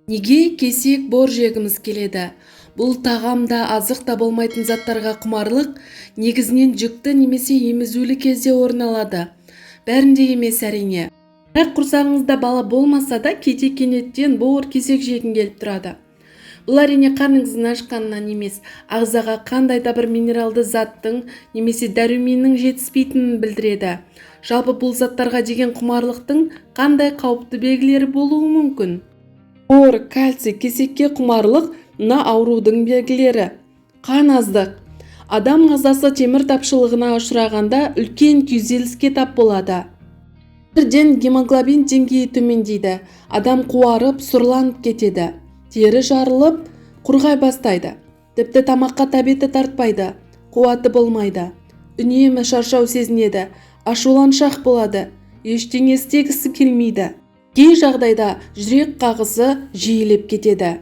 Неге кесек бор жегіміз келеді? Бұл тағамда азық та болмайтын заттарға құмарлық негізінен жүкті немесе емізулі кезде орын алады. Бәрінде емес әрине. Бірақ құрсағыңызда бала болмаса да кейде кенеттен бор кесек жегің келіп тұрады. Бұл әрине қарныңыздың ашқанынан емес, ағзаға қандай да бір минералды заттың немесе дәруменнің жетіспейтінін білдіреді. Жалпы бұл заттарға деген құмарлықтың қандай қауіпті белгілері болуы мүмкін? Бор, кальций, кесекке құмарлық мына аурудың белгілері. Қан аздық. Адам ағзасы темір тапшылығына ұшырағанда үлкен күйзеліске тап болады. Бірден гемоглобин деңгейі төмендейді. Адам қуарып, сұрланып кетеді. Тері жарылып, құрғай бастайды. Тіпті тамаққа тәбеті тартпайды. Қуаты болмайды. Үнемі шаршау сезінеді. Ашуланшақ болады. Ештеңе істегісі келмейді. Кей жағдайда жүрек қағысы жиілеп кетеді.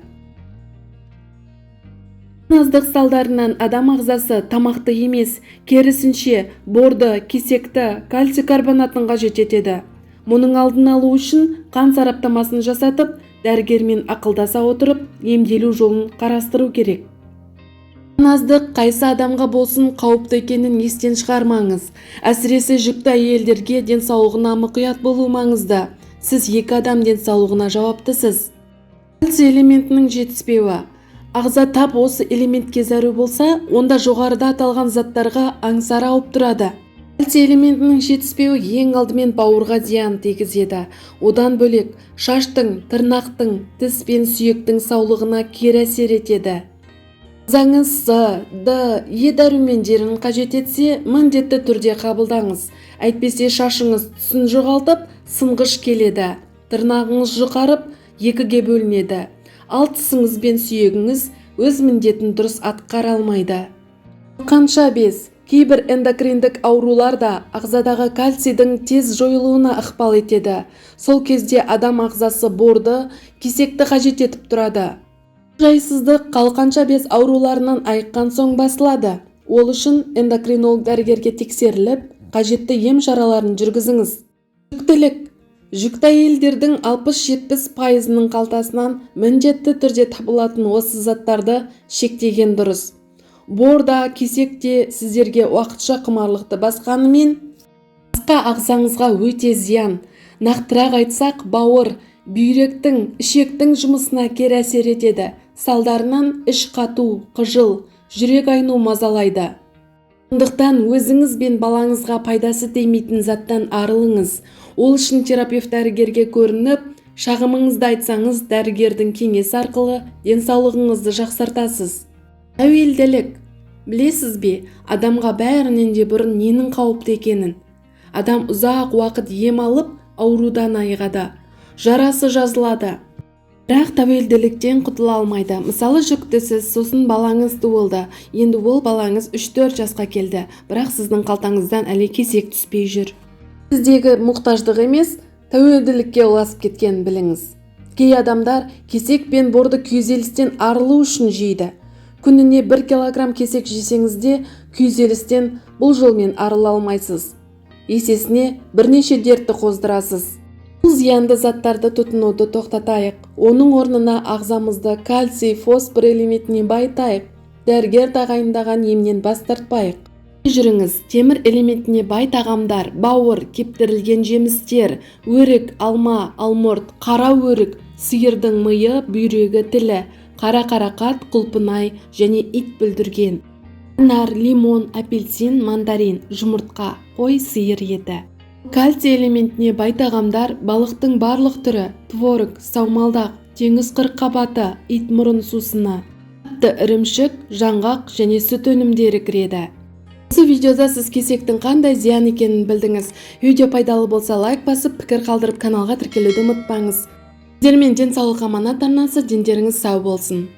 Аздық салдарынан адам ағзасы тамақты емес, керісінше борды, кесекті, кальций карбонатын қажет етеді. Мұның алдын алу үшін қан сараптамасын жасатып, дәрігермен ақылдаса отырып, емделу жолын қарастыру керек. Аздық қайсы адамға болсын қауіпті екенін естен шығармаңыз. Әсіресе жүкті әйелдерге денсаулығына мұқият болу маңызды. Сіз екі адам денсаулығына жауаптысыз. Кальций элементінің жетіспеуі. Ағза тап осы элементке зәру болса, онда жоғарыда аталған заттарға аңсары ауып тұрады. Кальций элементінің жетіспеуі ең алдымен бауырға зиян тигізеді. Одан бөлек шаштың, тырнақтың, тіс пен сүйектің саулығына кері әсер етеді. Ағзаңыз С, Д, Е дәрумендерін қажет етсе, міндетті түрде қабылдаңыз. Әйтпесе шашыңыз түсін жоғалтып, сынғыш келеді. Тырнағыңыз жұқарып, екіге бөлінеді. Ал тісіңіз бен сүйегіңіз өз міндетін дұрыс атқара алмайды. Қанша без, кейбір эндокриндік аурулар да ағзадағы кальцийдің тез жойылуына ықпал етеді. Сол кезде адам ағзасы борды, кесекті қажет етіп тұрады. Жайсыздық қалқанша без ауруларынан айыққан соң басылады. Ол үшін эндокринолог дәрігерге тексеріліп, қажетті ем шараларын жүргізіңіз. Жүктілік. Жүкті әйелдердің 60-70%-ның қалтасынан міндетті түрде табылатын осы заттарды шектеген дұрыс. Борда, кесекте сіздерге уақытша құмарлықты басқанымен, басқа ағзаңызға өте зиян. Нақтырақ айтсақ, бауыр, бүйректің, ішектің жұмысына кері әсер етеді. Салдарынан іш қату, қыжыл, жүрек айну мазалайды. Сондықтан өзіңіз бен балаңызға пайдасы тимейтін заттан арылыңыз. Ол үшін терапевт дәрігерге көрініп, шағымыңызды айтсаңыз, дәрігердің кеңесі арқылы денсаулығыңызды жақсартасыз. Тәуелділік. Білесіз бе, адамға бәрінен де бұрын ненің қауіпті екенін? Адам ұзақ уақыт ем алып, аурудан айығады. Жарасы жазылады. Бірақ тәуелділіктен құтыла алмайды. Мысалы, жүктісіз, сосын балаңыз туылды. Енді ол балаңыз 3-4 жасқа келді. Бірақ сіздің қалтаңыздан әлі кесек түспей жүр. Сіздегі мұқтаждық емес, тәуелділікке ұласып кеткенін біліңіз. Кей адамдар кесек пен борды күйзелістен арылу үшін жейді. Күніне 1 килограмм кесек жесеңіз де, күйзелістен бұл жолмен арыла алмайсыз. Есесіне бірнеше дертті қоздырасыз. Бұл зиянды заттарды тұтынуды тоқтатайық. Оның орнына ағзамызды кальций, фосфор элементіне байтайық. Дәрігер тағайындаған емнен бас тартпайық. Жүріңіз, темір элементіне бай тағамдар, бауыр, кептірілген жемістер, өрік, алма, алмұрт, қара өрік, сиырдың миы, бүйрегі, тілі, қара қарақат, құлпынай және ит бүлдірген. Анар, лимон, апельсин, мандарин, жұмыртқа, қой, сиыр еті. Кальций элементіне бай тағамдар балықтың барлық түрі, творог, саумалдақ, теңіз қырыққабаты, ит мұрын сусыны, тіпті ірімшік, жаңғақ және сүт өнімдері кіреді. Осы видеода сіз кесектің қандай зиян екенін білдіңіз. Видео пайдалы болса лайк басып, пікір қалдырып каналға тіркелуді ұмытпаңыз. Сіздермен денсаулық аманат арнасы, дендеріңіз сау болсын.